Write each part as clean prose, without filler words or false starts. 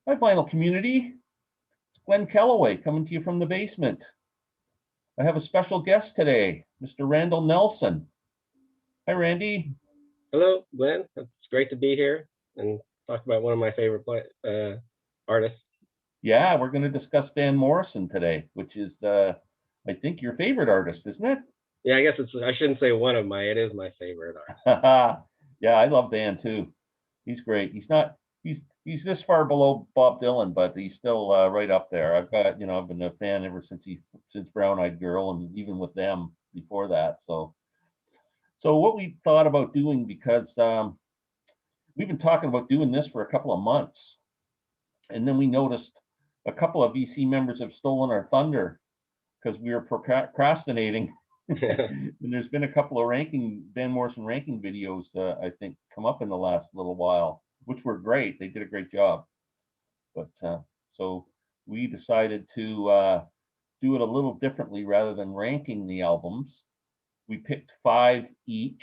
Hi, vinyl community. It's Glen Kellaway coming to you from the basement. I have a special guest today, Mr. Randall Nelson. Hi, Randy. Hello, Glenn. It's great to be here and talk about one of my favorite artists. Yeah, we're going to discuss Van Morrison today, which is, I think, your favorite artist, isn't it? Yeah, I guess I shouldn't say one of it is my favorite artist. Yeah, I love Van too. He's great. He's this far below Bob Dylan, but he's still right up there. I've been a fan ever since Brown Eyed Girl, and even with them before that. So what we thought about doing, because we've been talking about doing this for a couple of months, and then we noticed a couple of VC members have stolen our thunder because we were procrastinating. And there's been a couple of Van Morrison ranking videos, I think, come up in the last little while, which were great. They did a great job. But so we decided to do it a little differently rather than ranking the albums. We picked five each,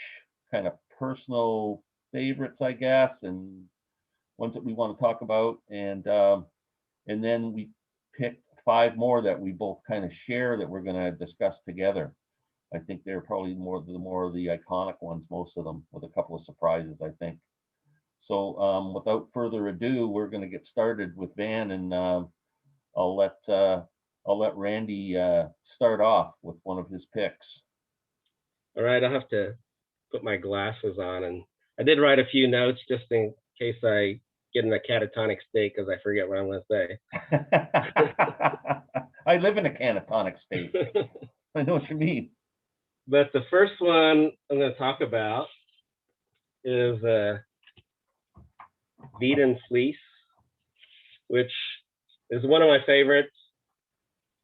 kind of personal favorites, I guess, and ones that we want to talk about, and then we picked five more that we both kind of share that we're going to discuss together. I think they're probably more of the iconic ones, most of them, with a couple of surprises, I think. So without further ado, we're going to get started with Van, and I'll let uh, I'll let Randy start off with one of his picks. All right, I'll have to put my glasses on, and I did write a few notes just in case I get in a catatonic state because I forget what I'm going to say. I live in a catatonic state. I know what you mean. But the first one I'm going to talk about is Beat and Fleece, which is one of my favorites.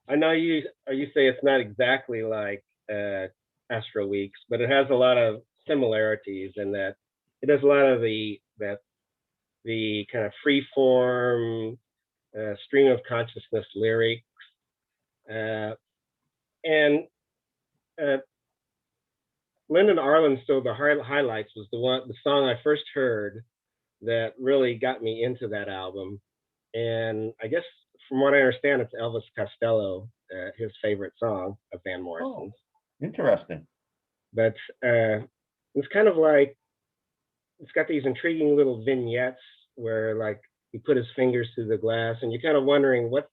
I know you say it's not exactly like Astro Weeks, but it has a lot of similarities in that it has a lot of the kind of free form stream of consciousness lyrics, and Lyndon Arlen. So the highlights was the song I first heard that really got me into that album, and I guess from what I understand, it's Elvis Costello, his favorite song of Van Morrison's. Oh, interesting. But it's kind of like it's got these intriguing little vignettes where like he put his fingers through the glass, and you're kind of wondering what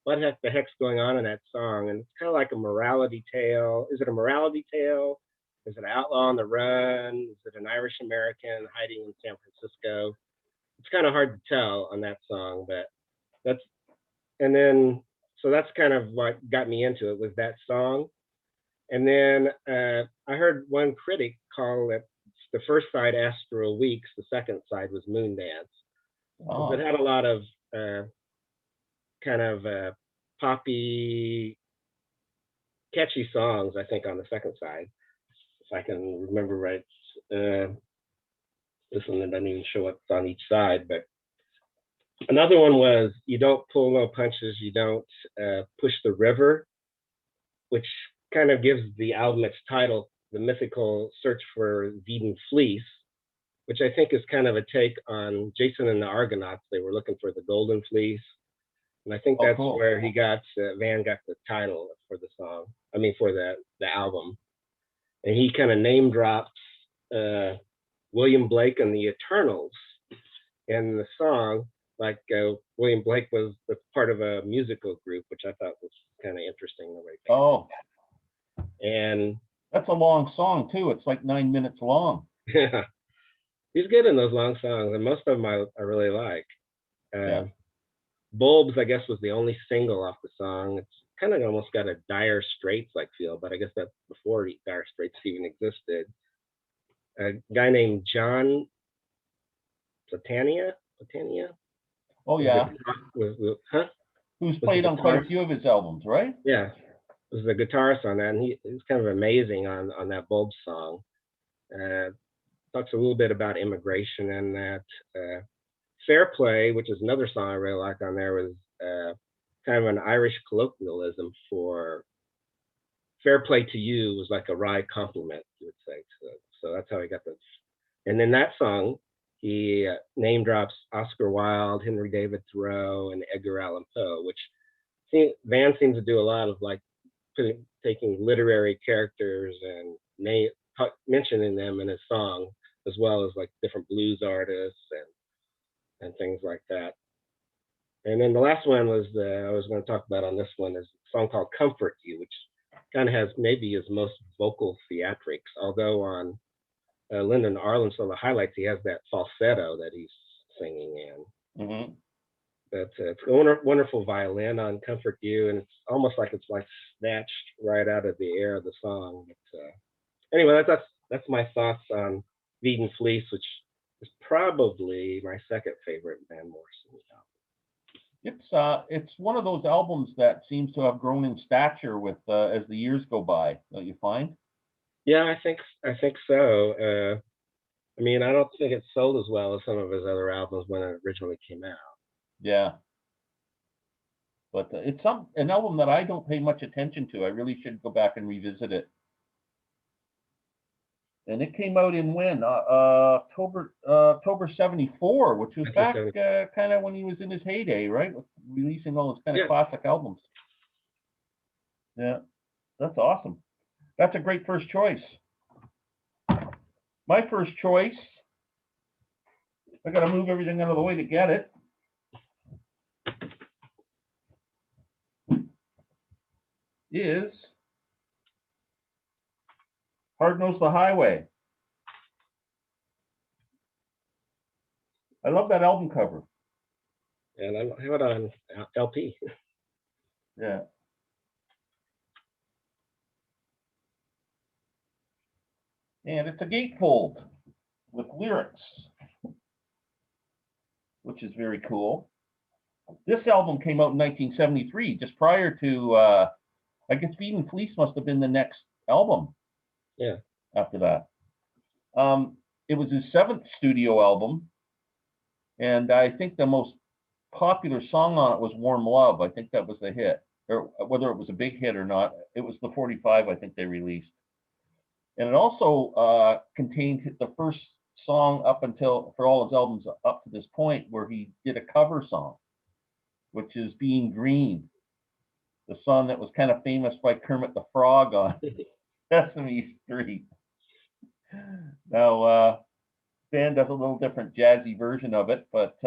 the heck's going on in that song, and it's kind of like a morality tale. Is it a morality tale? Is it an outlaw on the run? Is it an Irish American hiding in San Francisco? It's kind of hard to tell on that song, but that's and then so that's kind of what got me into it was that song. And then I heard one critic call it the first side Astro Weeks, the second side was Moon Dance. Oh. It had a lot of kind of poppy, catchy songs, I think, on the second side, if I can remember right. This one doesn't even show what's on each side, but another one was You Don't Pull No Punches, You Don't Push the River, which kind of gives the album its title, The Mythical Search for Eden Fleece, which I think is kind of a take on Jason and the Argonauts. They were looking for the Golden Fleece. And I think that's cool. Where he got, Van got the title for the song, for the album. And he kind of name drops William Blake and the Eternals in the song, like William Blake was part of a musical group, which I thought was kind of interesting the way. Oh, and that's a long song too. It's like 9 minutes long. Yeah, he's good in those long songs, and most of them I really like. Yeah. Bulbs, I guess, was the only single off the song. It's kind of almost got a Dire Straits like feel, but I guess that's before Dire Straits even existed. A guy named John Platania. Oh yeah. Huh? Who's played on quite a few of his albums, right? Yeah, was the guitarist on that, and he's kind of amazing on that Bulbs song. Talks a little bit about immigration and that. Fair Play, which is another song I really like on there, was kind of an Irish colloquialism for fair play to you was like a wry compliment, you would say. So that's how I got this. And then that song he name drops Oscar Wilde, Henry David Thoreau, and Edgar Allan Poe, which Van seems to do a lot of like taking literary characters and mentioning them in his song, as well as like different blues artists and things like that. And then the last one was I was going to talk about on this one is a song called "Comfort You," which kind of has maybe his most vocal theatrics. Although on Lyndon Arlen, so the highlights, he has that falsetto that he's singing in. Mm-hmm. But it's a wonderful violin on "Comfort You," and it's almost like it's like snatched right out of the air of the song. But anyway, that's my thoughts on "Weed and Fleece," which is probably my second favorite Van Morrison album. It's one of those albums that seems to have grown in stature with as the years go by. Don't you find? Yeah, I think so. I mean, I don't think it sold as well as some of his other albums when it originally came out. Yeah, but it's an album that I don't pay much attention to. I really should go back and revisit it. And it came out in when October '74, which was back kind of when he was in his heyday, right? Releasing all his kind of classic albums. Yeah, that's awesome. That's a great first choice. My first choice, I got to move everything out of the way to get it, is Hard Knows the Highway. I love that album cover. And I have it on LP. Yeah. And it's a gatefold with lyrics, which is very cool. This album came out in 1973, just prior to, I guess Feed and Fleece must have been the next album. Yeah. After that. It was his 7th studio album, and I think the most popular song on it was Warm Love. I think that was the hit, or whether it was a big hit or not, it was the 45 I think they released. And it also contained the first song for all his albums up to this point, where he did a cover song, which is Being Green, the song that was kind of famous by Kermit the Frog on Sesame Street. Now, Van does a little different jazzy version of it, but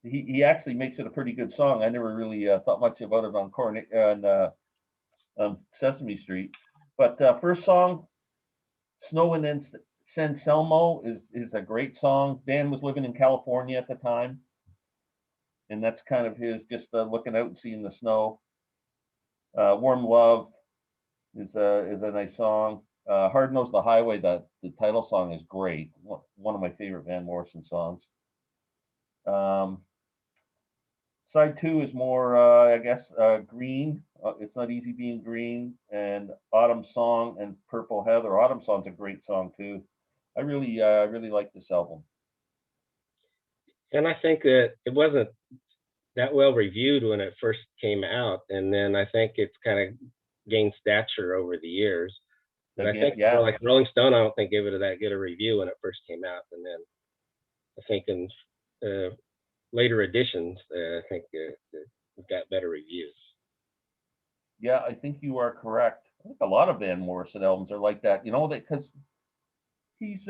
he actually makes it a pretty good song. I never really thought much about it on Sesame Street. But first song, Snow in San Selmo, is a great song. Dan was living in California at the time, and that's kind of his just looking out and seeing the snow. Warm Love is a nice song. Hard Knows the Highway, the title song, is great. One of my favorite Van Morrison songs. Side 2 is more, I guess, Green. It's Not Easy Being Green, and Autumn Song and Purple Heather. Autumn Song's a great song too. I really like this album. And I think that it wasn't that well reviewed when it first came out, and then I think it's kind of gained stature over the years. And I think like Rolling Stone, I don't think gave it that good a review when it first came out, and then I think in later editions, I think it got better reviews. Yeah, I think you are correct. I think a lot of Van Morrison albums are like that, because he's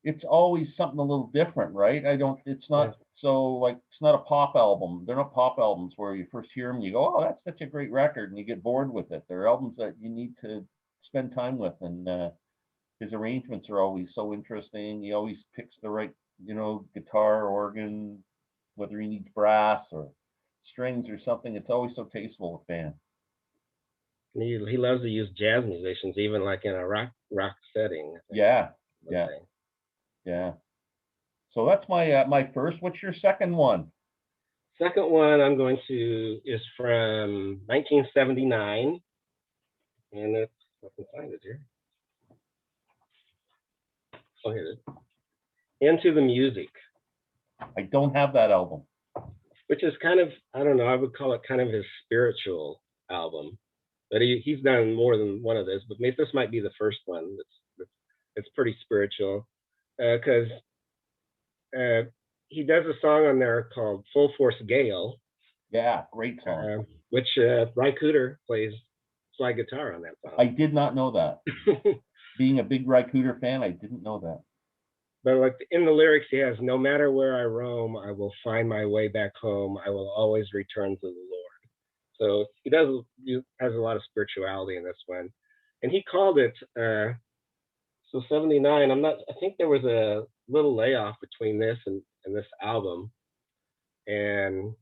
it's always something a little different, right? It's not it's not a pop album. They're not pop albums where you first hear them and you go, oh, that's such a great record, and you get bored with it. They're albums that you need to spend time with, and his arrangements are always so interesting. He always picks the right, guitar, organ, whether he needs brass or strings or something. It's always so tasteful with Van. He loves to use jazz musicians, even like in a rock setting. Yeah. So that's my first. What's your second one? Second one is from 1979, and I can find it here. Oh, here it is. Into the Music. I don't have that album. Which is kind of, I don't know, I would call it kind of his spiritual album. But he's done more than one of this, but this might be the first one. It's pretty spiritual. because he does a song on there called "Full Force Gale," Yeah, great song. which Ry Cooder plays slide guitar on that I song. did not know that. Being a big Ry Cooder fan, I didn't know that. But like in the lyrics, he has, "No matter where I roam, I will find my way back home. I will always return to the Lord." So he has a lot of spirituality in this one, and he called it. So 79. I think there was a little layoff between this and this album, and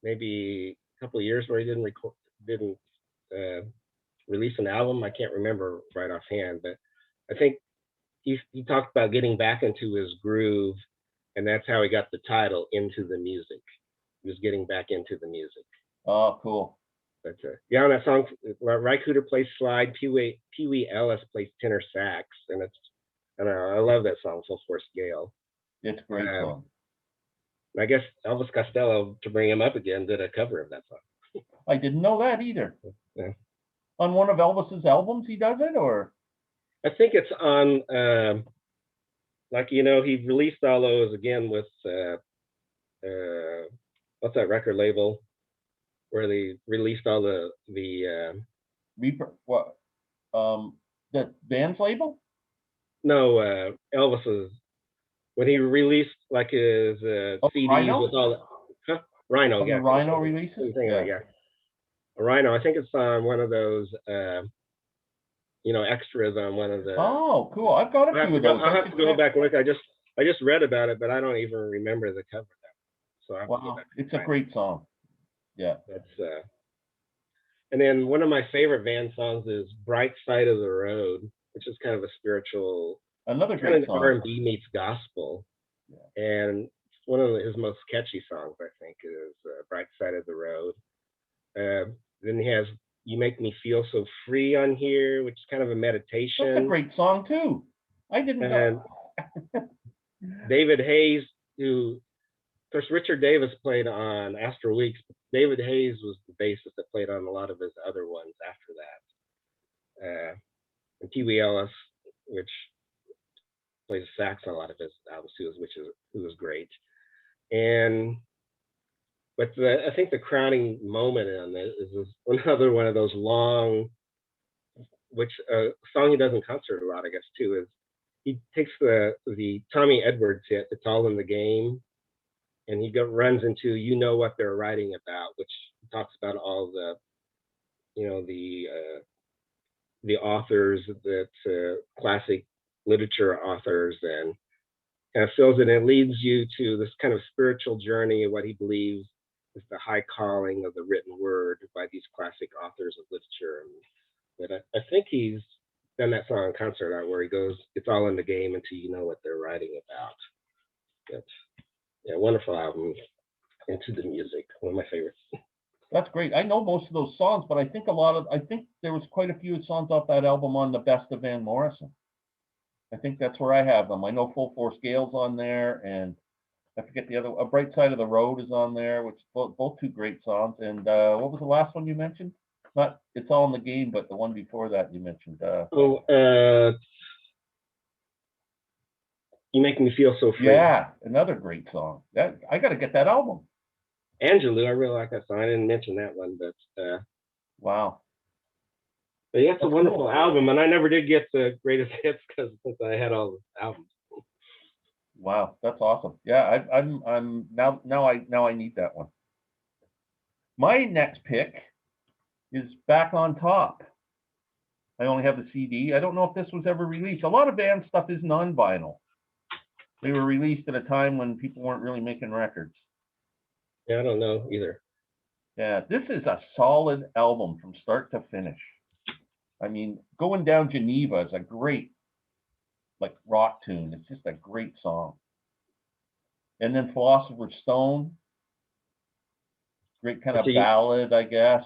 maybe a couple of years where he didn't uh, release an album. I can't remember right offhand, but I think he talked about getting back into his groove, and that's how he got the title "Into the Music." He was getting back into the music. Oh, cool. But yeah, on that song, Ry Cooder plays slide, Pee Wee Ellis plays tenor sax, and I don't know, I love that song, "Full Force Gale." It's a great song. I guess Elvis Costello, to bring him up again, did a cover of that song. I didn't know that either. Yeah. On one of Elvis's albums, he does it, or? I think it's on, like, he released all those again with, what's that record label where they released all the What? The band's label? no, Elvis's, when he released like his CDs Rhino? with all the Rhino, yeah. The Rhino releases? Yeah. Rhino, I think it's on one of those, extras on one of the. Oh, cool! I've got a few of those. I'll have to go back and look. I just read about it, but I don't even remember the cover of that. So I have to go back. It's a great song. Yeah. That's and then one of my favorite Van songs is "Bright Side of the Road," which is kind of a spiritual, Another kind great of song. R&B meets gospel, Yeah. and one of his most catchy songs, I think, is "Bright Side of the Road." Then he has "You Make Me Feel So Free" on here, which is kind of a meditation. That's a great song too. I didn't know. David Hayes, who, of course, Richard Davis played on Astral Weeks. David Hayes was the bassist that played on a lot of his other ones after that. And Pee Wee Ellis, which plays sax on a lot of his albums too, who was great. But I think the crowning moment on this is another one of those long, which song he does in concert a lot, I guess, too, is he takes the Tommy Edwards hit, "It's All in the Game," and he runs into "You Know What They're Writing About," which talks about all the, the authors, that classic literature authors, and kind of fills it and leads you to this kind of spiritual journey of what he believes is the high calling of the written word by these classic authors of literature. But I think he's done that song in concert where he goes, "It's all in the game until you know what they're writing about." But yeah, wonderful album. Into the Music, one of my favorites. That's great. I know most of those songs, but I think there was quite a few songs off that album on the Best of Van Morrison. I think that's where I have them. I know "Full Force Gale's" on there, and I forget the other. "A Bright Side of the Road" is on there, which both two great songs. And what was the last one you mentioned? Not "It's All in the Game," but the one before that you mentioned. "You Make Me Feel So Free." Yeah, another great song. That I got to get that album. Angelou, I really like that song. I didn't mention that one, but wow. But yeah, it's a wonderful album, and I never did get the greatest hits since I had all the albums. Wow, that's awesome. Yeah, I'm now I need that one. My next pick is "Back on Top." I only have the CD. I don't know if this was ever released. A lot of band stuff is non-vinyl. They were released at a time when people weren't really making records. Yeah, I don't know either. Yeah, this is a solid album from start to finish. I mean, "Going Down Geneva" is a great, like, rock tune. It's just a great song. And then "Philosopher's Stone," great kind of ballad, I guess.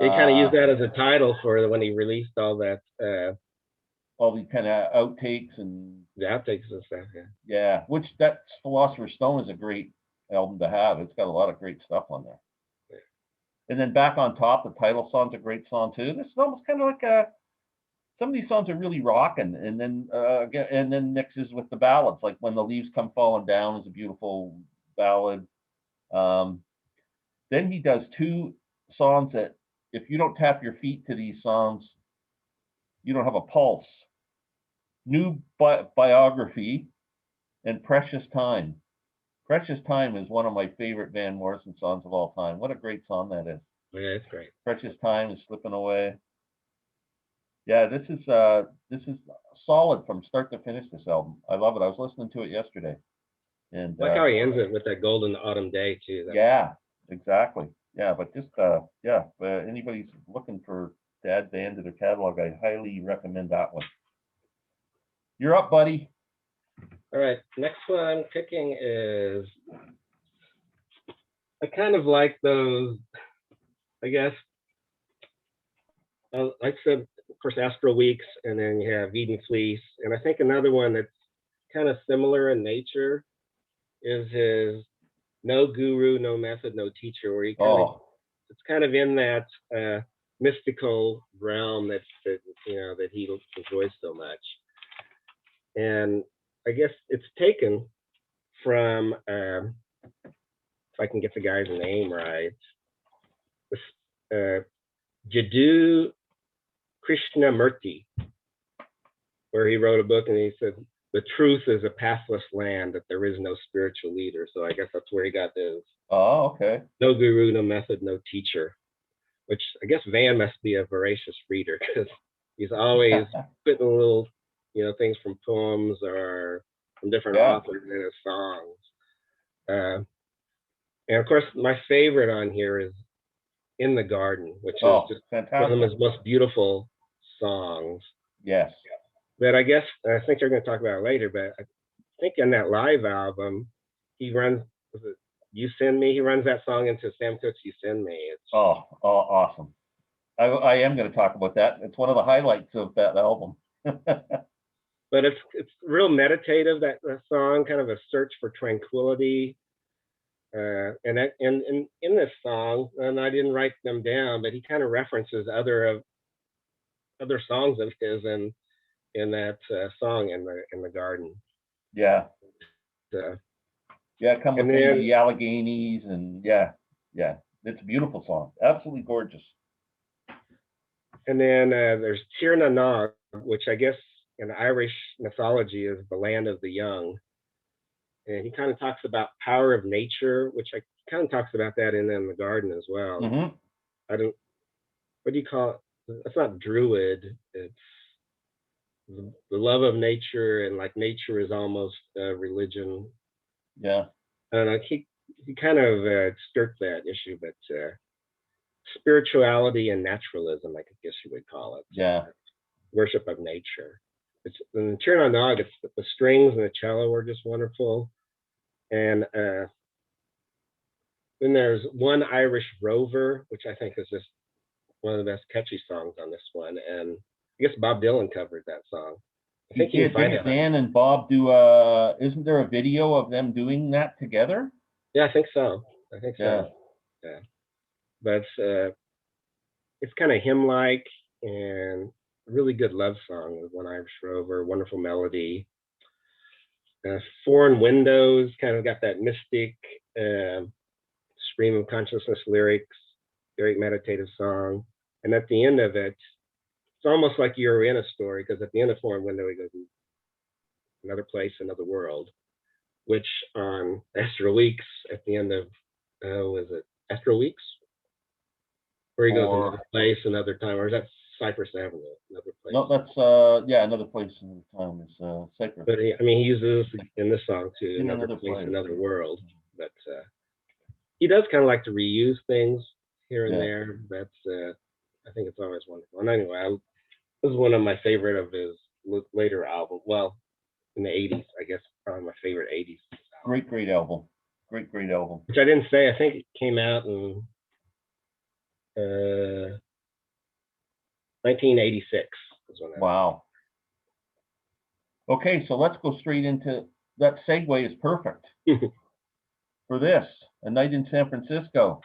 They kind of used that as a title for when he released all that. All these kind of outtakes and the outtakes and stuff. Yeah. Yeah, which that "Philosopher's Stone" is a great album to have. It's got a lot of great stuff on there. Yeah. And then "Back on Top," the title song's a great song too. This is almost kind of like some of these songs are really rocking, and then again, and then mixes with the ballads, like When the Leaves Come Falling Down is a beautiful ballad. Um, then he does two songs that if you don't tap your feet to these songs, you don't have a pulse. New Biography and Precious Time. Precious Time is one of my favorite Van Morrison songs of all time. What a great song that is. Yeah, it's great. Precious Time is slipping away. Yeah, this is solid from start to finish, this album. I love it. I was listening to it yesterday. And I like how he ends it with that golden autumn day too. Yeah, exactly. Yeah, but just anybody's looking for to add band to their catalog, I highly recommend that one. You're up, buddy. All right, next one I'm picking is, I kind of like those, I guess, like I said, of course, Astral Weeks, and then you have Eden Fleece, and I think another one that's kind of similar in nature is his No Guru, No Method, No Teacher, where he kind of, it's kind of in that mystical realm that he enjoys so much. And I guess it's taken from, if I can get the guy's name right, Jiddu Krishnamurti, where he wrote a book and he said, the truth is a pathless land, that there is no spiritual leader. So I guess that's where he got this. Oh, okay. No guru, no method, no teacher, which I guess Van must be a voracious reader, because he's always putting little, things from poems or from different authors in his songs. And of course, my favorite on here is In the Garden, which is just fantastic. one of his most beautiful songs. Yes. But I think they're going to talk about it later, but I think in that live album, he runs, You Send Me, he runs that song into Sam Cooke's You Send Me. It's awesome. I am going to talk about that. It's one of the highlights of that album. But it's real meditative, that song, kind of a search for tranquility. And in this song, and I didn't write them down, but he kind of references other songs of his in that song in the garden. Yeah. Come with me, the Alleghenies, and it's a beautiful song, absolutely gorgeous. And then there's Tir na Nog, which I guess in Irish mythology is the land of the young. And he kind of talks about power of nature, which I kind of talks about that in the garden as well. Mm-hmm. What do you call it? It's not druid. It's the love of nature, and like nature is almost religion. Yeah. I don't know. He kind of skirts that issue, but spirituality and naturalism, I guess you would call it. Yeah. Worship of nature. It's in Tir na Nog, it's the strings and the cello are just wonderful. And then there's One Irish Rover, which I think is just one of the best catchy songs on this one. And I guess Bob Dylan covered that song. I think you can find it. Dan and Bob do isn't there a video of them doing that together? Yeah, I think so. Yeah. But it's kind of hymn-like and really good love song with One Irish Rover, wonderful melody. Foreign Windows kind of got that mystic stream of consciousness lyrics, very meditative song. And at the end of it, it's almost like you're in a story, because at the end of Foreign Window, he goes, another place, another world, which on Astral Weeks, at the end of, was it Astral Weeks? Where he goes, another place, another time, or is that Cypress Avenue, another place? No, that's another place, another time is Cypress. But he uses in this song too, another place, another world. But he does kind of like to reuse things here and there. That's I think it's always wonderful. And anyway, this is one of my favorite of his later albums. Well, in the 80s, I guess, probably my favorite 80s album. Great album. Great album. Which I didn't say, I think it came out in 1986. Wow. Okay, so let's go straight into that. Segue is perfect for this, A Night in San Francisco.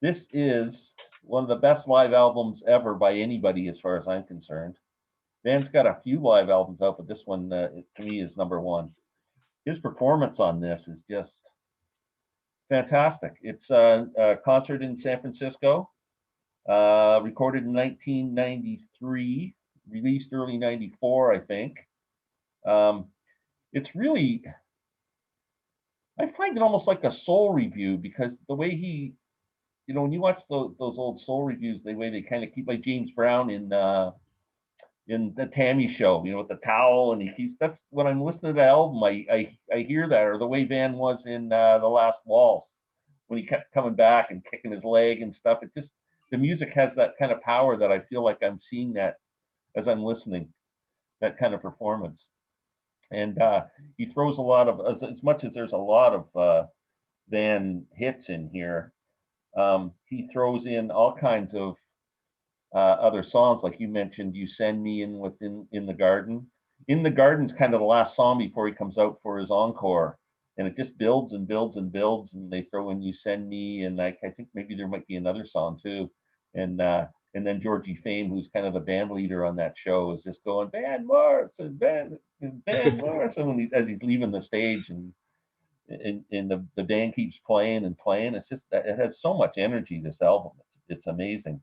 This is one of the best live albums ever by anybody, as far as I'm concerned. Van's got a few live albums out, but this one, to me, is number one. His performance on this is just fantastic. It's a concert in San Francisco, recorded in 1993, released early 94, I think. It's really, I find it almost like a soul review, because the way he, when you watch those old soul reviews, the way they kind of keep, like James Brown in the Tammy Show, with the towel, and he's, that's when I'm listening to the album, I hear that, or the way Van was in The Last Waltz, when he kept coming back and kicking his leg and stuff. It just, the music has that kind of power that I feel like I'm seeing that as I'm listening, that kind of performance. And he throws a lot of, as much as there's a lot of Van hits in here, he throws in all kinds of other songs, like you mentioned. You Send Me in the Garden. In the Garden's kind of the last song before he comes out for his encore, and it just builds and builds and builds, and they throw in You Send Me, and I think maybe there might be another song too, and then Georgie Fame, who's kind of the band leader on that show, is just going, Van Morrison, Van Morrison, as he's leaving the stage, and the band keeps playing and playing. It's just, it has so much energy, this album. It's amazing.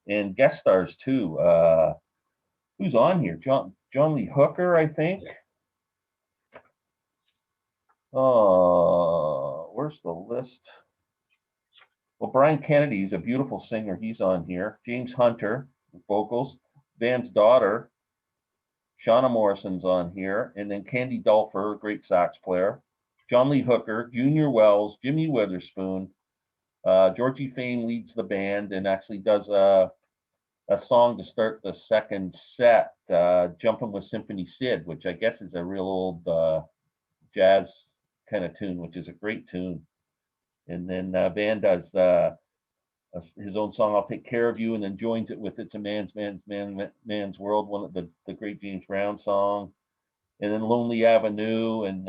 And guest stars too. Who's on here? John Lee Hooker, I think. Oh, where's the list? Well, Brian Kennedy's a beautiful singer. He's on here. James Hunter, vocals. Van's daughter, Shauna Morrison's on here. And then Candy Dulfer, great sax player. John Lee Hooker, Junior Wells, Jimmy Witherspoon. Georgie Fame leads the band and actually does a song to start the second set, Jumpin' with Symphony Sid, which I guess is a real old jazz kind of tune, which is a great tune. And then Van does his own song, I'll Take Care of You, and then joins it with It's a Man's World, one of the great James Brown song. And then Lonely Avenue and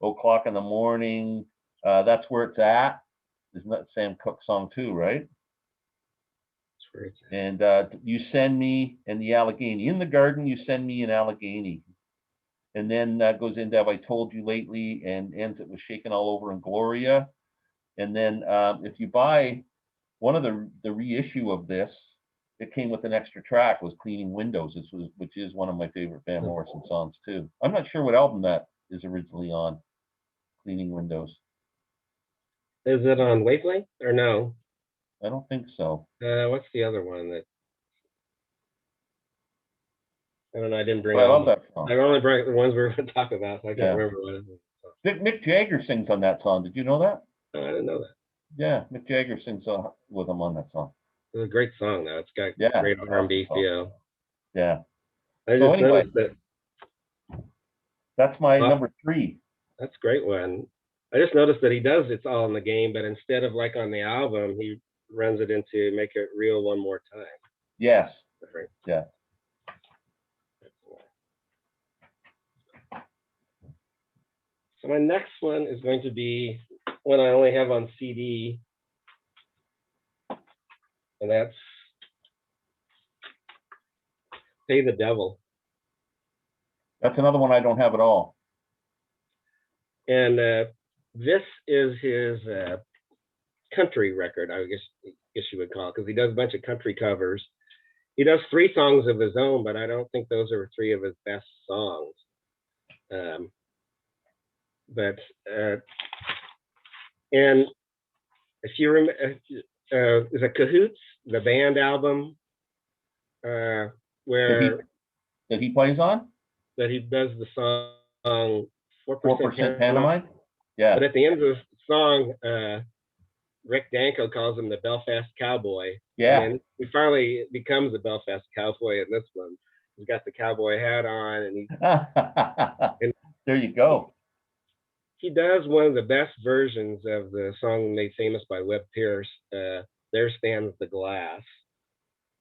O'Clock in the Morning. That's Where It's At. Isn't that Sam Cooke song too, right? And You Send Me and the Allegheny. In the Garden, You Send Me in Allegheny. And then goes into Have I Told You Lately, and ends it with Shaken All Over in Gloria. And then if you buy one of the reissue of this, it came with an extra track, was Cleaning Windows, which is one of my favorite Van Morrison songs too. I'm not sure what album that is originally on, Cleaning Windows. Is it on Wavelength or no? I don't think so. What's the other one that? I don't know. I didn't bring. But I love that song. I only brought the ones we were going to talk about, so I can't remember what it is. Mick Jagger sings on that song. Did you know that? I didn't know that. Yeah, Mick Jagger sings with him on that song. It's a great song, though. It's got great R&B feel. Yeah. I just noticed that. That's my number 3. That's a great one. I just noticed that he does It's All in the Game, but instead of like on the album, he runs it into Make It Real One More Time. Yes. Different. Yeah. So my next one is going to be one I only have on CD, and that's Pay the Devil. That's another one I don't have at all. And this is his country record, I guess you would call it, because he does a bunch of country covers. He does 3 songs of his own, but I don't think those are 3 of his best songs. And if you remember, is it Cahoots, the band album, where that he plays on? That he does the song 4% Pantomime? Yeah. But at the end of the song, Rick Danko calls him the Belfast Cowboy. Yeah. And he finally becomes the Belfast Cowboy in this one. He's got the cowboy hat on, and and there you go. He does one of the best versions of the song made famous by Webb Pierce, There Stands the Glass,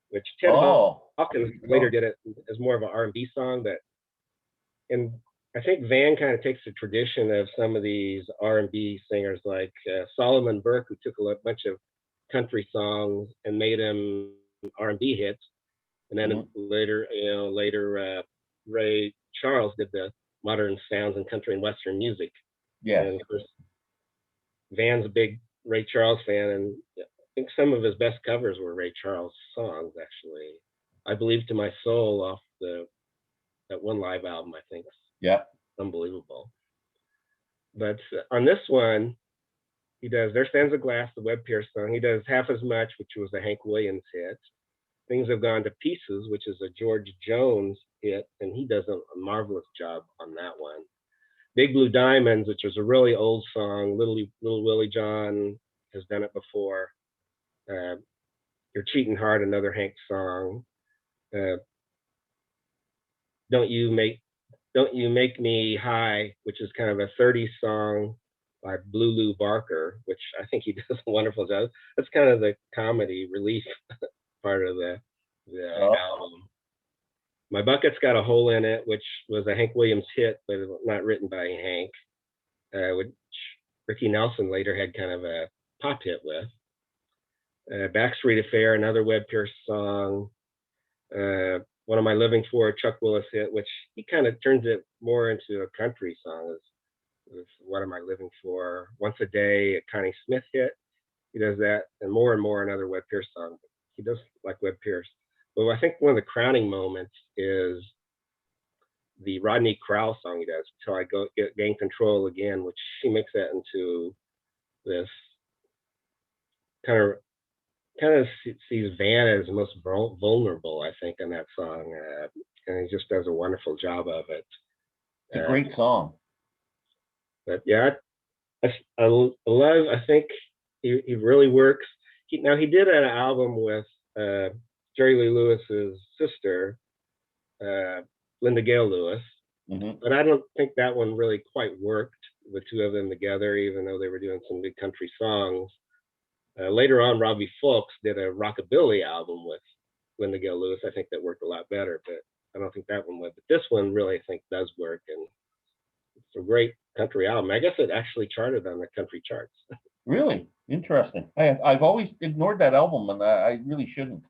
which Ted Hawkins later did it as more of an R&B song. And I think Van kind of takes the tradition of some of these R&B singers like Solomon Burke, who took a bunch of country songs and made them R&B hits. And then Mhm. later Ray Charles did the modern sounds in country and western music. Yes. And of course, Van's a big Ray Charles fan, and I think some of his best covers were Ray Charles songs. Actually, I Believe to My Soul off the that one live album, I think, Yeah. unbelievable. But on this one, he does There Stands a Glass, the Webb Pierce song. He does Half as Much, which was a Hank Williams hit. Things Have Gone to Pieces, which is a George Jones hit, and he does a marvelous job on that one. Big Blue Diamonds, which was a really old song. Little Willie John has done it before. Uh, You're Cheating Hard, another Hank song. Uh, Don't You Make Me High, which is kind of a 30s song by Blue Lou Barker, which I think he does a wonderful job. That's kind of the comedy relief part of the Oh, album. My Bucket's Got a Hole in It, which was a Hank Williams hit, but not written by Hank, which Ricky Nelson later had kind of a pop hit with. Backstreet Affair, another Webb Pierce song. One of My Living For, Chuck Willis hit, which he kind of turns it more into a country song. Is What Am I Living For? Once a Day, a Connie Smith hit. He does that, and more another Webb Pierce song. He does like Webb Pierce. But I think one of the crowning moments is the Rodney Crowell song he does, "Till I Gain Control Again," which she makes that into this kind of sees Van as most vulnerable, I think, in that song, and he just does a wonderful job of it. it's a great song. But yeah, I love. I think he really works. He did an album with Jerry Lee Lewis's sister, Linda Gale Lewis, Hmm. but I don't think that one really quite worked. The two of them together, even though they were doing some big country songs. Later on, Robbie Fulks did a rockabilly album with Linda Gale Lewis. I think that worked a lot better, but I don't think that one would. But this one really, I think, does work, and it's a great country album. I guess it actually charted on the country charts. Really interesting. I've always ignored that album, and I really shouldn't.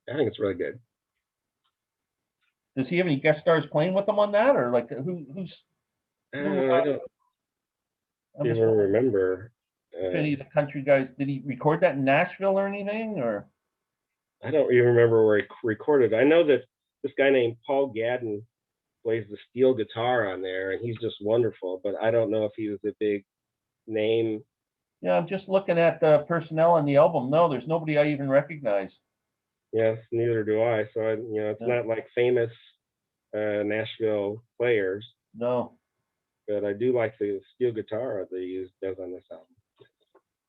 I think it's really good. Does he have any guest stars playing with him on that, or like who? I don't I'm just even wondering remember. if any of the country guys did he record that in Nashville or anything, or? I don't even remember where he recorded. I know that this guy named Paul Gadden plays the steel guitar on there, and he's just wonderful. But I don't know if he was a big name. Yeah, I'm just looking at the personnel on the album. No, there's nobody I even recognize. Yes, neither do I. So it's Yeah. not like famous Nashville players, No, but I do like the steel guitar that he does on this album.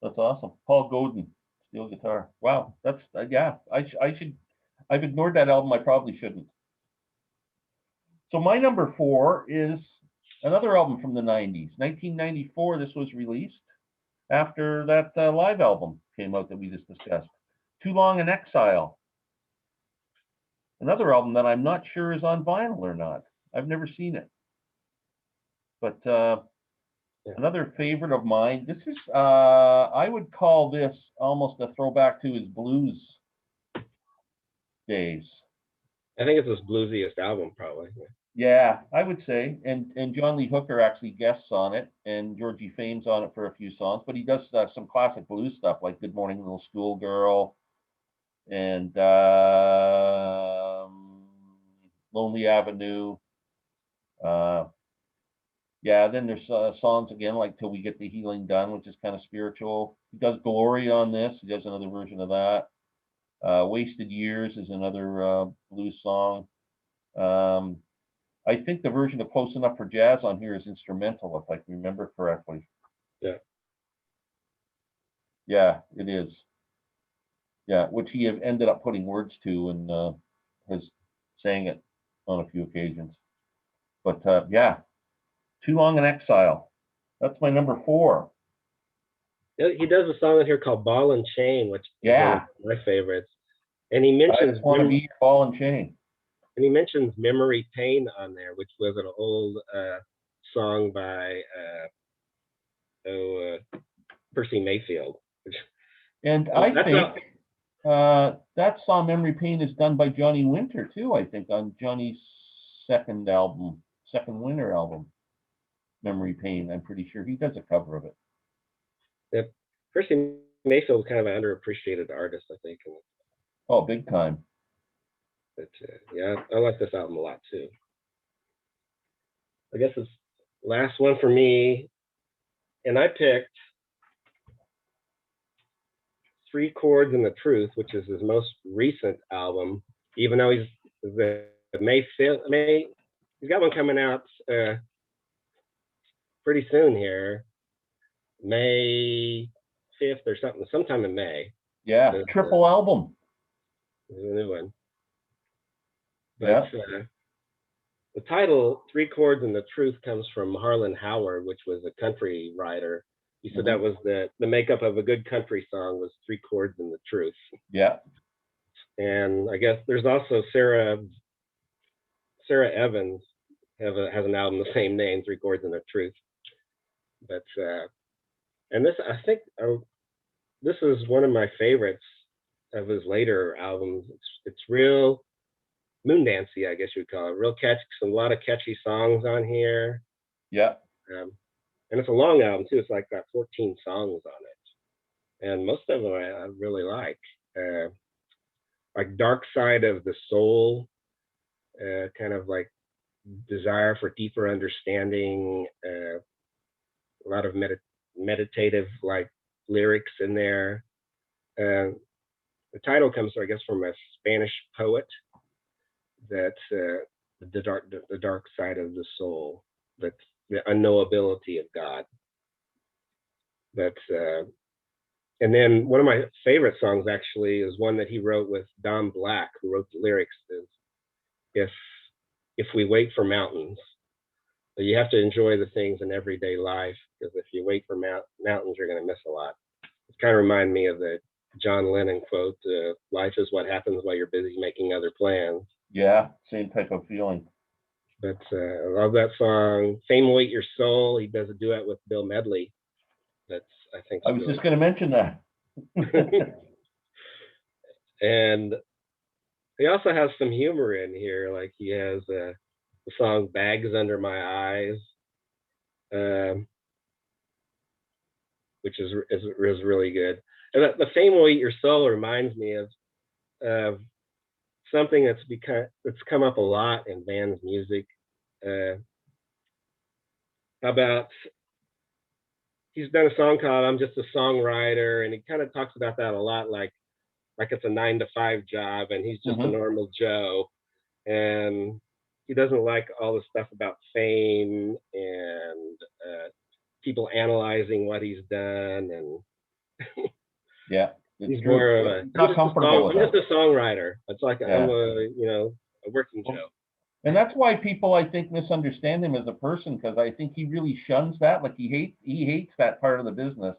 that's awesome. Paul Godin, steel guitar. Wow, that's yeah. I should. I've ignored that album. I probably shouldn't. So my number 4 is another album from the 90s, 1994. This was released after that live album came out that we just discussed. Too Long in Exile. Another album that I'm not sure is on vinyl or not. I've never seen it. But Yeah. another favorite of mine. This is I would call this almost a throwback to his blues days. I think it's his bluesiest album, probably. Yeah, I would say. And John Lee Hooker actually guests on it, and Georgie Fame's on it for a few songs. But he does some classic blues stuff like "Good Morning Little Schoolgirl" and "Lonely Avenue." Uh, yeah, then there's songs again like "Till We Get the Healing Done," which is kind of spiritual. He does "Glory" on this. He does another version of that. "Wasted Years" is another blues song. Um, I think the version of "Close Enough for Jazz" on here is instrumental, if I can remember correctly. Yeah. Yeah, it is. Yeah, which he have ended up putting words to and has sang it on a few occasions. But yeah, "Too Long in Exile." That's my number 4. He does a song in here called "Ball and Chain," which is one of Yeah, my favorites. And he I mentions just want to be your ball and chain. "Memory Pain" on there, which was an old song by Percy Mayfield. And Oh, I that's think that song Memory Pain is done by Johnny Winter too, I think, on Johnny's second album, second Winter album, Memory Pain. I'm pretty sure he does a cover of it. yeah, Percy Mayfield is kind of an underappreciated artist, I think. Oh, big time. But yeah, I like this album a lot too. I guess it's last one for me, and I picked Three Chords and the Truth, which is his most recent album. Even though he's the May 5th, he's got one coming out pretty soon here, May 5th or something, sometime in May. Yeah, triple album. There's a new one. But Yeah. the title, Three Chords and the Truth, comes from Harlan Howard, which was a country writer. He said that was the makeup of a good country song was three chords and the truth. Yeah. And I guess there's also Sarah Evans has an album the same name, Three Chords and the Truth. But and this, I think this is one of my favorites of his later albums. It's real moon dancey, I guess you would call it. Real catchy, a lot of catchy songs on here. Yeah. And it's a long album too. It's like got 14 songs on it, and most of them I really like Dark Side of the Soul, kind of like desire for deeper understanding, a lot of meditative like lyrics in there. The title comes, I guess, from a Spanish poet. That's the dark side of the soul. That's the unknowability of God. That's and then one of my favorite songs actually is one that he wrote with Don Black, who wrote the lyrics. Is if we wait for mountains, you have to enjoy the things in everyday life, because if you wait for mountains, you're going to miss a lot. It kind of reminds me of the John Lennon quote, life is what happens while you're busy making other plans. Yeah, same type of feeling. But I love that song. Fame Weight Your Soul. He does a duet with Bill Medley. That's, I think. I was just going to mention that. And he also has some humor in here. Like he has the song Bags Under My Eyes, which is really good. And the Fame Will Eat Your Soul reminds me of something that's come up a lot in Van's music. How about he's done a song called I'm Just a Songwriter, and he kind of talks about that a lot, like it's a 9-to-5 job and he's just a normal Joe, and he doesn't like all the stuff about fame and people analyzing what he's done, and yeah, he's more of a not comfortable with I'm just a songwriter. It's like I'm a working Joe. And that's why people, I think, misunderstand him as a person, because I think he really shuns that. Like he hates that part of the business,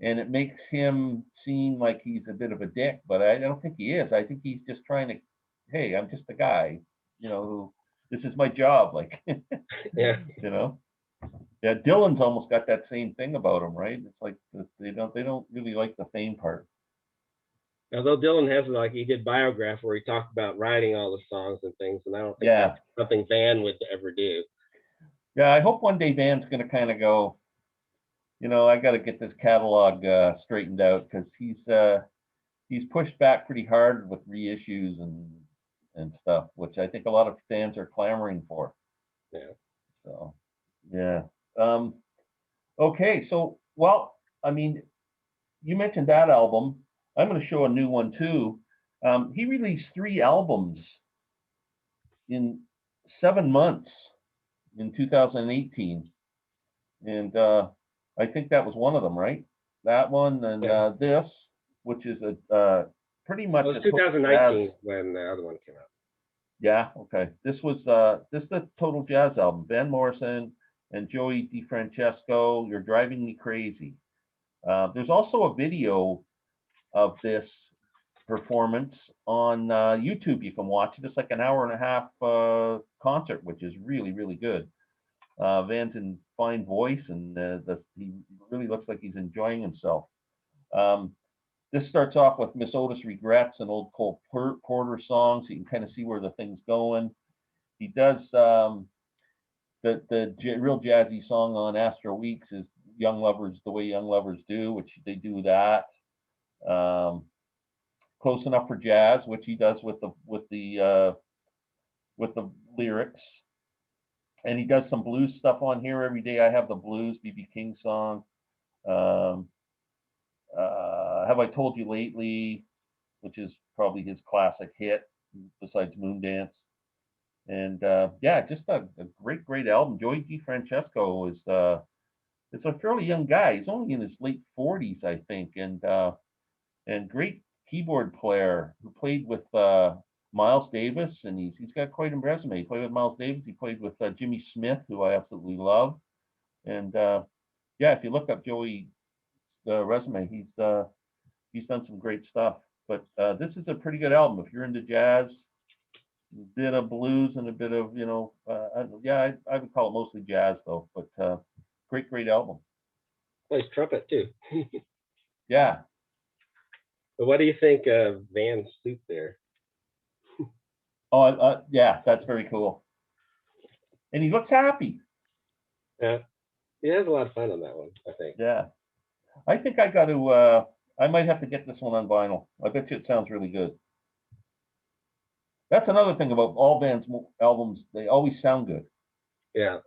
and it makes him seem like he's a bit of a dick. But I don't think he is. I think he's just trying to, hey, I'm just a guy, who this is my job. Like, yeah, Yeah, Dylan's almost got that same thing about him, right? It's like they don't really like the fame part. Although Dylan has, like, he did Biograph where he talked about writing all the songs and things, and I don't think that's something Van would ever do. Yeah, I hope one day Van's going to kind of go, I got to get this catalog straightened out, because he's pushed back pretty hard with reissues and stuff, which I think a lot of fans are clamoring for. Yeah. So, yeah. Okay, so, well, I mean, you mentioned that album. I'm going to show a new one too. He released 3 albums in 7 months in 2018, and I think that was one of them, right? That one and this, which is a pretty much. It was 2019 when the other one came out. Yeah. Okay. This is the Total Jazz album. Van Morrison and Joey DeFrancesco. You're Driving Me Crazy. There's also a video of this performance on YouTube. You can watch it. It's like an hour and a half concert, which is really, really good. Van's in fine voice, and he really looks like he's enjoying himself. This starts off with Miss Otis Regrets, an old Cole Porter song, so you can kind of see where the thing's going. He does the real jazzy song on Astro Weeks is Young Lovers, The Way Young Lovers Do, which they do that. Close Enough for Jazz, which he does with the lyrics. And he does some blues stuff on here. Every Day I Have the Blues, B.B. King song. Have I Told You Lately, which is probably his classic hit besides Moondance. And yeah, just a great album. Joey DeFrancesco is a fairly young guy. He's only in his late 40s, I think, and great keyboard player who played with Miles Davis, and he's got quite a resume. He played with Miles Davis. He played with Jimmy Smith, who I absolutely love. And yeah, if you look up Joey's resume, he's done some great stuff. But this is a pretty good album if you're into jazz, a bit of blues and a bit of yeah, I would call it mostly jazz though. But great album. Plays trumpet too. Yeah. But what do you think of Van's suit there? Oh, yeah, that's very cool. And he looks happy. Yeah, he has a lot of fun on that one, I think. Yeah. I think I got to, I might have to get this one on vinyl. I bet you it sounds really good. That's another thing about all Van's albums. They always sound good. Yeah.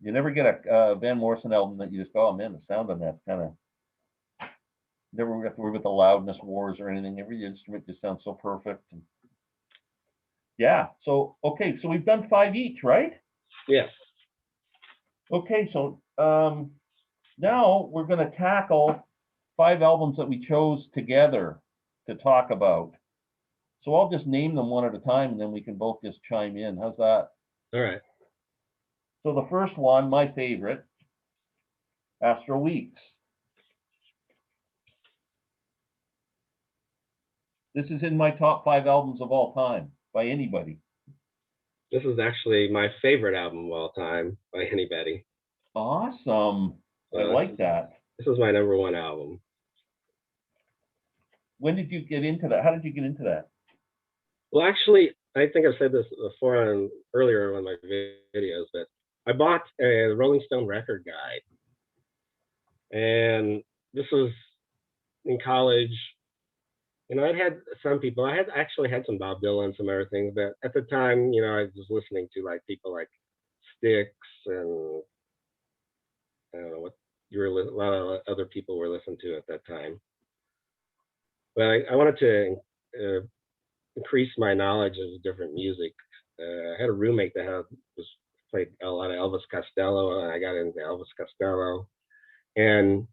You never get a Van Morrison album that you just go, oh man, the sound on that's kind of, never have to worry about the loudness wars or anything. Every instrument just sounds so perfect. And yeah. So, okay. So we've done 5 each, right? Yes. Okay. So now we're going to tackle 5 albums that we chose together to talk about. So I'll just name them one at a time, and then we can both just chime in. How's that? All right. So the first one, my favorite, Astro Weeks. This is in my top 5 albums of all time by anybody. This is actually my favorite album of all time by anybody. Awesome. I like that. This is my number 1 album. When did you get into that? How did you get into that? Well, actually, I think I've said this before earlier on my videos, but I bought a Rolling Stone record guide. And this was in college. I'd had some people, I had actually had some Bob Dylan, some other things, but at the time, I was listening to like people like Styx and I don't know what a lot of other people were listening to at that time. But I wanted to increase my knowledge of different music. I had a roommate that played a lot of Elvis Costello, and I got into Elvis Costello. And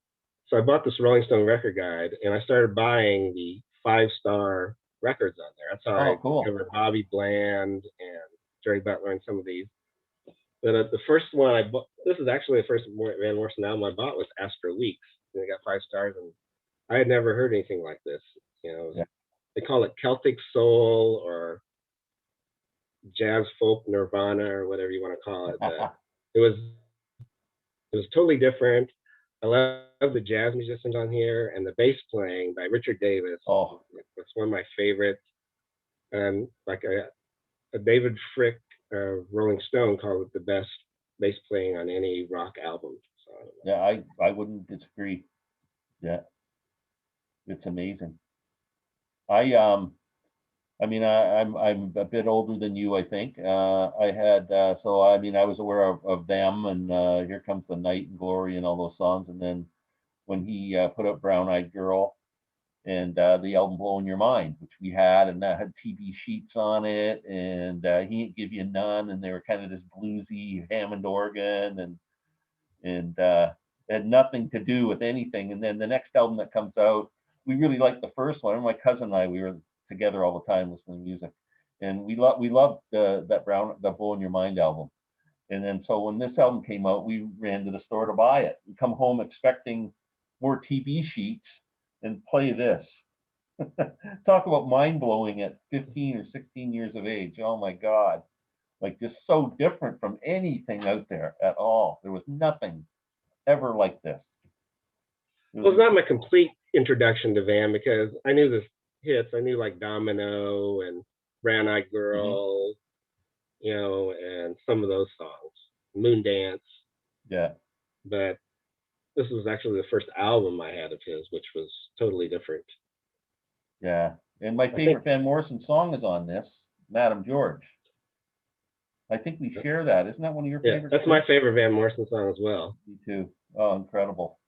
so I bought this Rolling Stone record guide, and I started buying the 5-star records on there. That's how I discovered Bobby Bland and Jerry Butler and some of these. But the first one I bought, this is actually the first Van Morrison album I bought, was Astro Weeks. And it got 5 stars, and I had never heard anything like this. Yeah. They call it Celtic Soul or Jazz Folk Nirvana or whatever you want to call it. But it was totally different. I love the jazz musicians on here, and the bass playing by Richard Davis. Oh, it's one of my favorites. And like a David Frick, Rolling Stone, called it the best bass playing on any rock album. So, yeah, I wouldn't disagree. Yeah, it's amazing. I'm a bit older than you, I think. I had so I was aware of them, and Here Comes the Night and Glory and all those songs. And then when he put up Brown Eyed Girl and the album Blowing Your Mind, which we had, and that had TV sheets on it, and He Ain't Give You None, and they were kind of this bluesy Hammond organ, and had nothing to do with anything. And then the next album that comes out, we really liked the first one. My cousin and I, we were together all the time listening to music, and we loved the Blowing Your Mind album. And then so when this album came out, we ran to the store to buy it. We come home expecting more TV sheets and play this. Talk about mind blowing at 15 or 16 years of age. Oh my God. Like, just so different from anything out there at all. There was nothing ever like this. Well, it's not my complete introduction to Van because I knew the hits. I knew like Domino and Brown Eyed Mhm. Girl, you know, and some of those songs, Moon Dance. Yeah, But this was actually the first album I had of his, which was totally different. yeah. And my I think, favorite Van Morrison song is on this, Madam George. I think we share that. Isn't that one of your yeah, favorites that's my too? favorite Van Morrison song as well. Me too. Oh, incredible.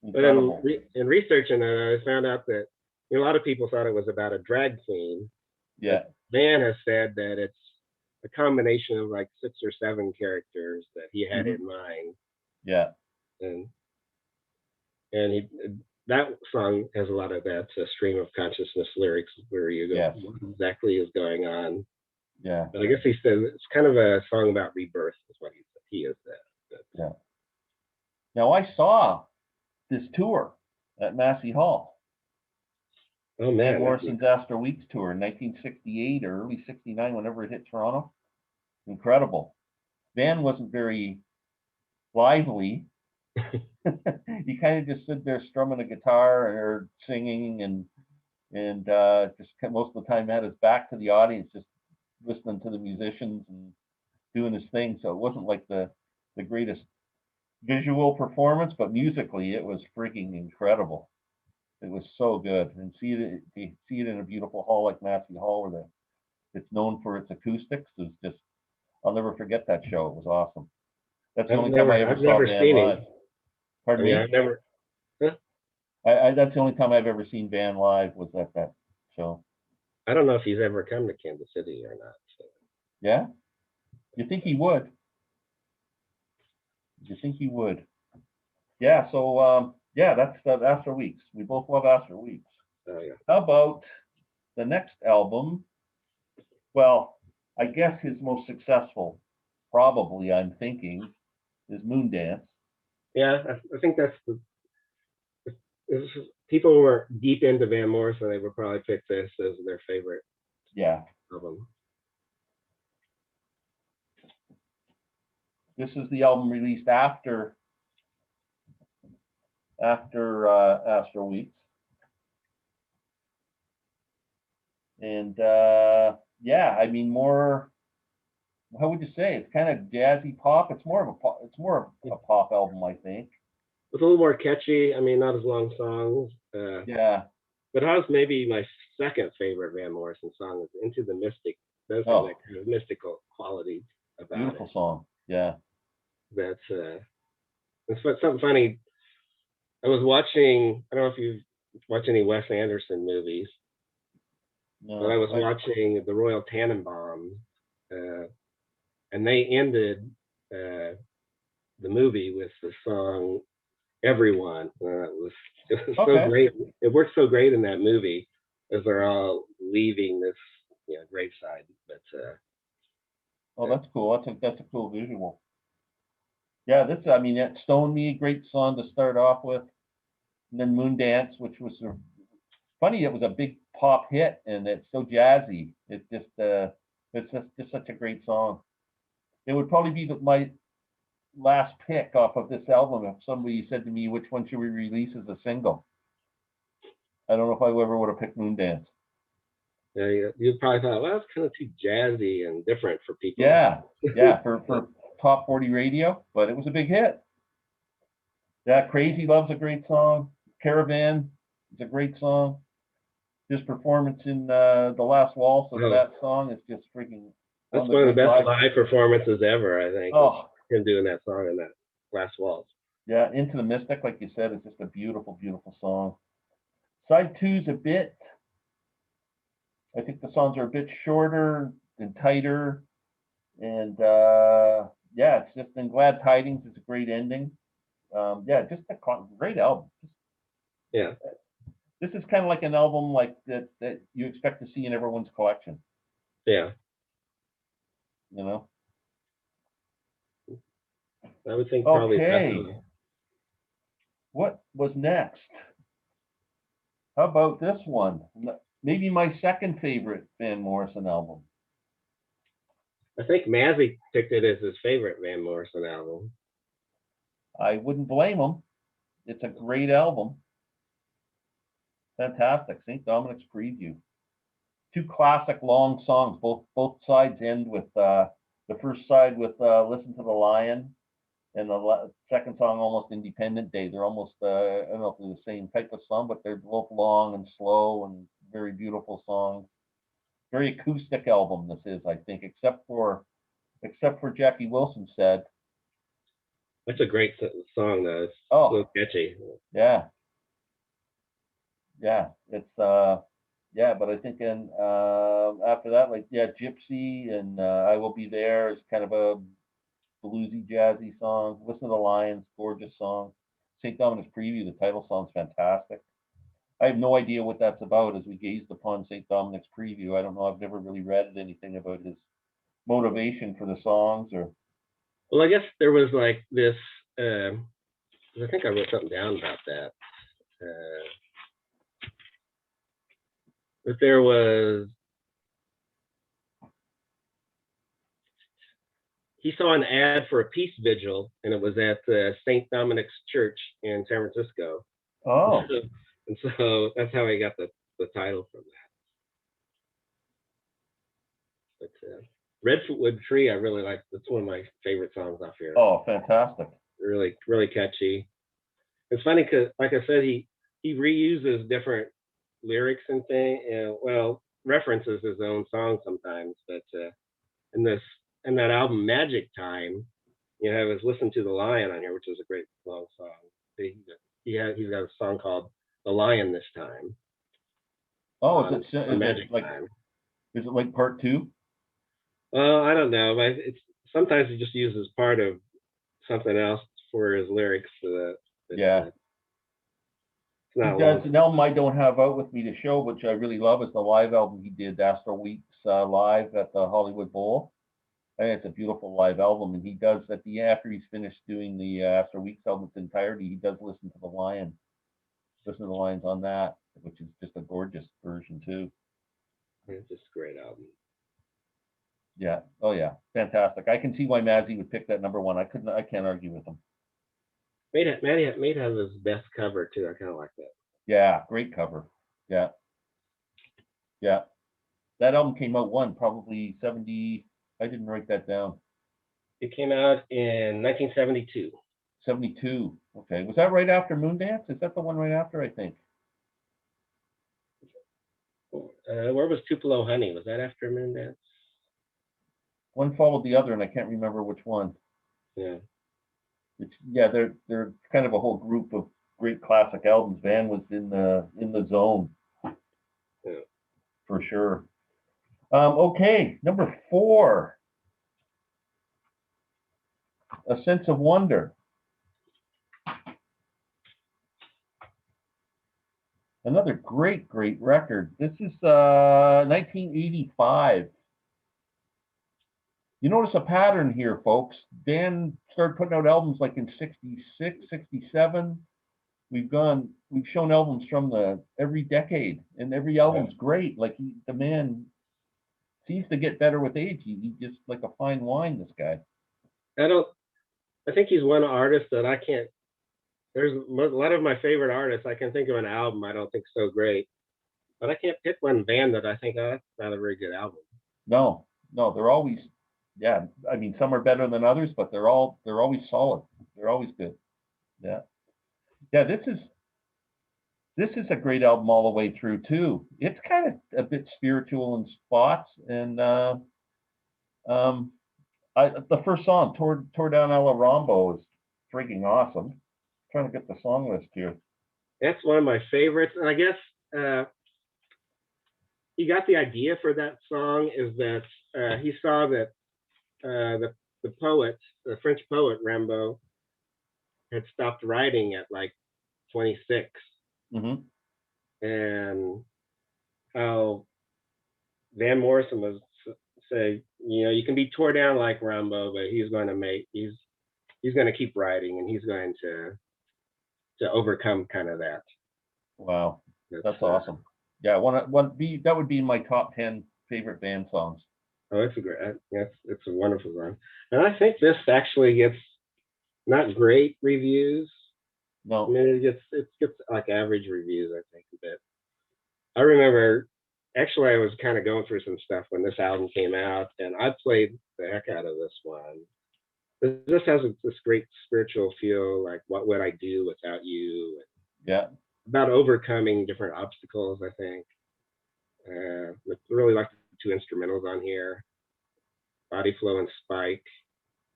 But in, Incredible. in researching it, I found out that a lot of people thought it was about a drag queen, but Yeah, Van has said that it's a combination of like 6 or 7 characters that he had hmm in mind, yeah, and and he that song has a lot of that stream of consciousness lyrics where you go, yes, what exactly is going on? yeah, But I guess he said it's kind of a song about rebirth, is what he has said. yeah. Now I saw this tour at Massey Hall, Oh Van man, that's Morrison's Astro Weeks tour in 1968 or early 69, whenever it hit Toronto. Incredible. Van wasn't very lively. He kind of just stood there strumming a guitar or singing and just most of the time had his back to the audience, just listening to the musicians and doing his thing. So it wasn't like the greatest visual performance, but musically it was freaking incredible. It was so good, and see it in a beautiful hall like Massey Hall, where it's known for its acoustics. Is just I'll never forget that show. It was awesome. That's the only time I ever I've saw never Van seen live. him. I Pardon mean, I've me? never. Huh? That's the only time I've ever seen Van live was at that show. I don't know if he's ever come to Kansas City or not. So. Yeah, you think he would? You think he would? Yeah. So yeah, that's Astro Weeks. We both love Astro Weeks. Yeah. How about the next album? Well, I guess his most successful, probably I'm thinking, is Moondance. Yeah, I think that's if people who are deep into Van Morrison, they would probably pick this as their favorite Yeah, album. this is the album released after Astro Weeks, and yeah, I mean more. How would you say? It's kind of jazzy pop. It's more of a pop. It's more of a pop album, I think. It's a little more catchy. I mean, not as long songs. Yeah. But how's maybe my second favorite Van Morrison song is Into the Mystic. It does have that Oh, kind of mystical quality about it. beautiful song. Yeah. That's something funny. I was watching. I don't know if you watch any Wes Anderson movies, but I No. was watching The Royal Tannenbaums, and they ended the movie with the song "Everyone." It was so Okay. great. It worked so great in that movie as they're all leaving this graveside. But Oh, that's cool. That's a cool visual. Yeah. I mean, that Stone Me, great song to start off with. And then Moondance, which was funny. It was a big pop hit, and it's so jazzy. It's just such a great song. It would probably be my last pick off of this album if somebody said to me, which one should we release as a single? I don't know if I ever would have picked Moondance. you probably thought, well, it's kind of too jazzy and different for people. Yeah, yeah, for top 40 radio, but it was a big hit. Yeah, Crazy Love's a great song. Caravan is a great song. His performance in the last waltz of Oh, that song is just freaking one that's of the one of great the best live. live performances ever. I think is Oh, him doing that song in that last waltz. yeah, Into the Mystic, like you said, is just a beautiful, beautiful song. Side two's a bit. I think the songs are a bit shorter and tighter, and yeah, it's just. And Glad Tidings is a great ending. Yeah, just a great album. Yeah, This is kind of like an album like that you expect to see in everyone's collection. yeah. You know. I would think probably Okay, definitely. what was next? How about this one? Maybe my second favorite Van Morrison album. I think Mazzy picked it as his favorite Van Morrison album. I wouldn't blame him. It's a great album. Fantastic. St. Dominic's Preview. Two classic long songs. Both sides end with the first side with "Listen to the Lion," and the second song almost "Independent Day." They're almost I don't know if they're the same type of song, but they're both long and slow and very beautiful songs. Very acoustic album this is, I think, except for Jackie Wilson said. That's a great song, though. It's Oh, so catchy. yeah, yeah. It's yeah, but I think in after that, like yeah, Gypsy and I Will Be There is kind of a bluesy, jazzy song. Listen to the Lions, gorgeous song. St. Dominic's Preview, the title song's fantastic. I have no idea what that's about as we gazed upon St. Dominic's Preview. I don't know. I've never really read anything about his motivation for the songs or. Well, I guess there was like this. I think I wrote something down about that. But there was. He saw an ad for a peace vigil, and it was at St. Dominic's Church in San Francisco. Oh. And so that's how I got the title from that. But Redwood Tree, I really like. That's one of my favorite songs off here. Oh, fantastic. Really, really catchy. It's funny because, like I said, he reuses different lyrics and things, and well, references his own songs sometimes. But in that album Magic Time, you know, I was listening to The Lion on here, which is a great long song. He's got a song called The Lion This Time. Oh, is it like Time. Is it like part two? I don't know. But it's sometimes he just uses part of something else for his lyrics. So that Yeah. He does an album I don't have out with me to show, which I really love. Is the live album he did, Astro Weeks live at the Hollywood Bowl. I think it's a beautiful live album, and he does at the after he's finished doing the Astro Weeks album its entirety, he does listen to the Lion. Listen to the Lions on that, which is just a gorgeous version too. It's just a great album. Yeah. Oh yeah. Fantastic. I can see why Mazzy would pick that number one. I can't argue with him. Made have his best cover too. I kind of like that. Yeah, great cover. Yeah. Yeah. That album came out probably 70. I didn't write that down. It came out in 1972. 72. Okay. Was that right after Moondance? Is that the one right after, I think? Where was Tupelo Honey? Was that after Moondance? One followed the other, and I can't remember which one. Yeah. They're kind of a whole group of great classic albums. Van was in the zone. Yeah. For sure. Okay, number 4. A Sense of Wonder. Another great record. This is 1985. You notice a pattern here, folks. Dan started putting out albums like in 66, 67. We've shown albums from every decade, and every album's great. Like the man seems to get better with age. He's just like a fine wine, this guy. I think he's one artist that I can't. There's a lot of my favorite artists. I can think of an album I don't think so great, but I can't pick one band that I think, oh, that's not a very good album. No, they're always, yeah. I mean, some are better than others, but they're always solid. They're always good. Yeah. This is a great album all the way through too. It's kind of a bit spiritual in spots, and the first song, "Tore Down El Rombo," is freaking awesome. I'm trying to get the song list here. That's one of my favorites, and I guess he got the idea for that song is that he saw that the French poet Rimbaud, had stopped writing at like 26. Mm-hmm. And how Van Morrison was say, you know, you can be tore down like Rimbaud, but he's going to keep writing, and he's going to overcome kind of that. Wow, that's awesome. Yeah, that would be my top 10 favorite band songs. Oh, it's a wonderful song, and I think this actually gets not great reviews. No, I mean it gets like average reviews, I think, a bit. I remember, actually, I was kind of going through some stuff when this album came out, and I played the heck out of this one. This has this great spiritual feel, like what would I do without you? Yeah. About overcoming different obstacles, I think. Really like the two instrumentals on here, Body Flow and Spike.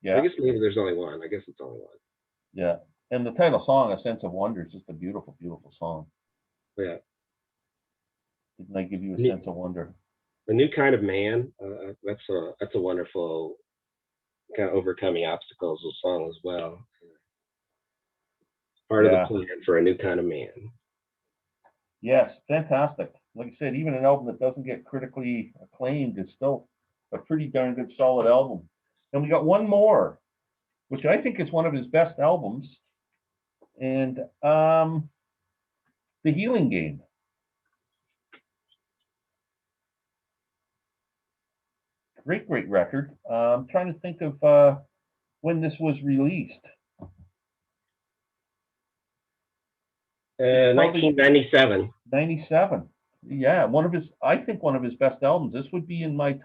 I Yeah. guess maybe there's only one. I guess it's only one. Yeah. And the title song, A Sense of Wonder, is just a beautiful, beautiful song. Yeah. Didn't I give you a New, sense of wonder? The New Kind of Man. That's a wonderful kind of overcoming obstacles song as well. Part of the Yeah. plan for a new kind of man. Yes, fantastic. Like I said, even an album that doesn't get critically acclaimed is still a pretty darn good, solid album. And we got one more, which I think is one of his best albums, and The Healing Game. Great, great record. I'm trying to think of when this was released. 1997. 97. Yeah, I think one of his best albums. This would be in my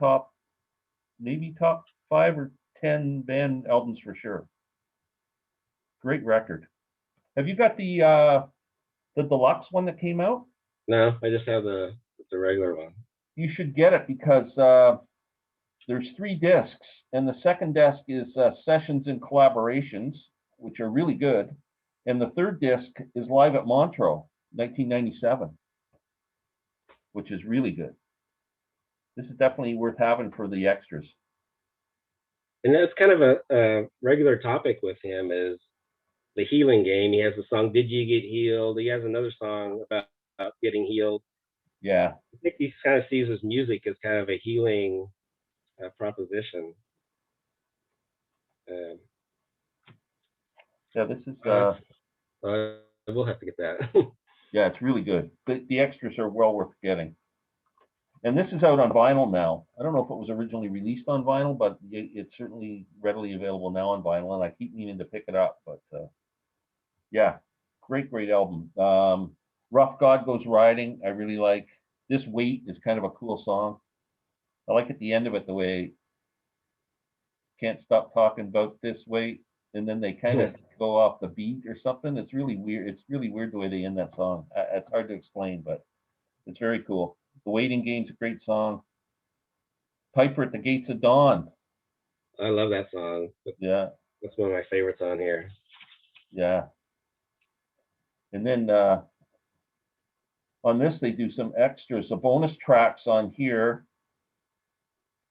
maybe top 5 or 10 band albums for sure. Great record. Have you got the deluxe one that came out? No, I just have the regular one. You should get it because there's 3 discs, and the second disc is sessions and collaborations, which are really good, and the third disc is Live at Montreux, 1997, which is really good. This is definitely worth having for the extras. And that's kind of a regular topic with him is the healing game. He has the song "Did You Get Healed?" He has another song about getting healed. Yeah. I think he kind of sees his music as kind of a healing proposition. Yeah, this is we'll have to get that. yeah, it's really good. The extras are well worth getting. And this is out on vinyl now. I don't know if it was originally released on vinyl, but it's certainly readily available now on vinyl, and I keep meaning to pick it up. But yeah, great, great album. Rough God Goes Riding, I really like. This Weight is kind of a cool song. I like at the end of it the way Can't Stop Talking About This Weight, and then they kind of go off the beat or something. It's really weird. It's really weird the way they end that song. It's hard to explain, but it's very cool. The Waiting Game's a great song. Piper at the Gates of Dawn. I love that song. Yeah. That's one of my favorites on here. Yeah. And then on this, they do some extras. The bonus tracks on here.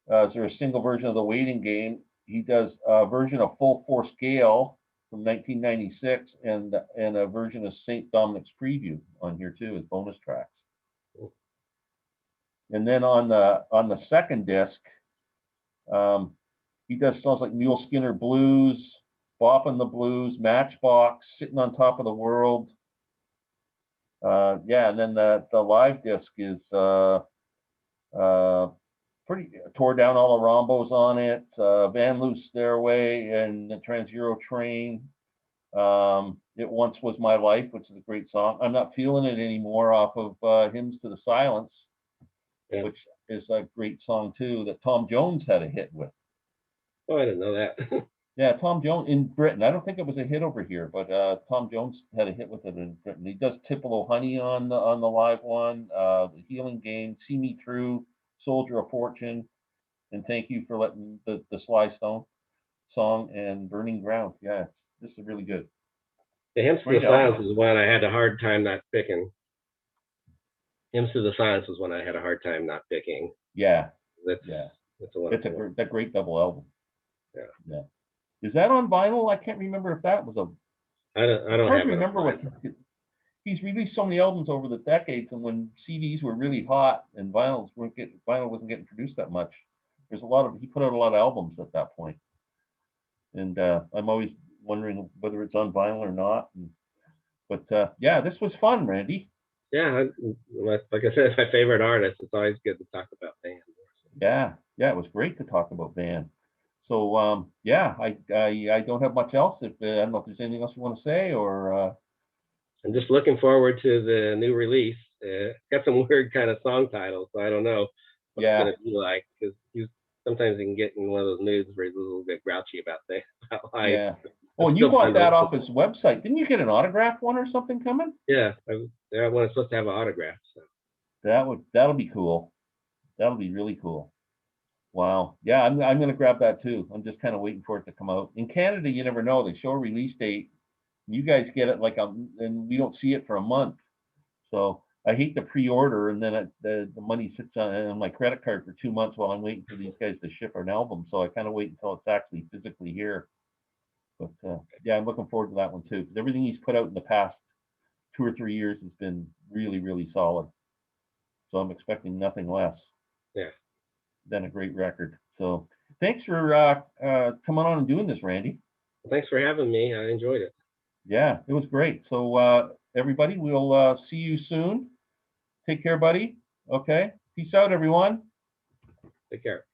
Is there a single version of The Waiting Game? He does a version of Full Force Gale from 1996 and a version of St. Dominic's Preview on here too as bonus tracks. And then on the second disc, he does songs like Mule Skinner Blues, Boppin' the Blues, Matchbox, Sitting on Top of the World. Yeah, and then the live disc is pretty tore down all the Rombos on it. Van Loose Stairway and the Trans-Euro Train. It Once Was My Life, which is a great song. I'm Not Feeling It Anymore off of Hymns to the Silence, Yeah. which is a great song too that Tom Jones had a hit with. Oh, I didn't know that. Yeah, Tom Jones in Britain. I don't think it was a hit over here, but Tom Jones had a hit with it in Britain. He does Tupelo Honey on the live one, The Healing Game, See Me Through, Soldier of Fortune, and Thank You for Letting the Sly Stone song, and Burning Ground. Yeah, this is really good. The Hymns to the Silence is one I had a hard time not picking. Hymns to the Silence was one I had a hard time not picking. Yeah, that's a great double album. Yeah. Yeah. Is that on vinyl? I can't remember if that was a. I don't have remember what he's released so many albums over the decades, and when CDs were really hot and vinyl wasn't getting produced that much. He put out a lot of albums at that point, and I'm always wondering whether it's on vinyl or not. But yeah, this was fun, Randy. Yeah, like I said, my favorite artist. It's always good to talk about Van. Yeah, it was great to talk about Van. So yeah, I don't have much else. I don't know if there's anything else you want to say, or I'm just looking forward to the new release. got some weird kind of song titles, so I don't know what it's Yeah, gonna be like, because sometimes he can get in one of those moods where he's a little bit grouchy about about life. yeah. Oh, It's and you still bought fun to that listen. off his website. Didn't you get an autograph one or something coming? Yeah, that one is supposed to have an autograph. So That'll be cool. That'll be really cool. Wow. Yeah, I'm gonna grab that too. I'm just kind of waiting for it to come out. In Canada, you never know. They show a release date. You guys get it like and we don't see it for a month. So I hate to pre-order and then the money sits on my credit card for 2 months while I'm waiting for these guys to ship an album. So I kind of wait until it's actually physically here. But yeah, I'm looking forward to that one too, because everything he's put out in the past 2 or 3 years has been really, really solid. So I'm expecting nothing less yeah, than a great record. So thanks for coming on and doing this, Randy. well, thanks for having me. I enjoyed it. Yeah, it was great. So everybody, we'll see you soon. Take care, buddy. Okay. Peace out, everyone. Take care.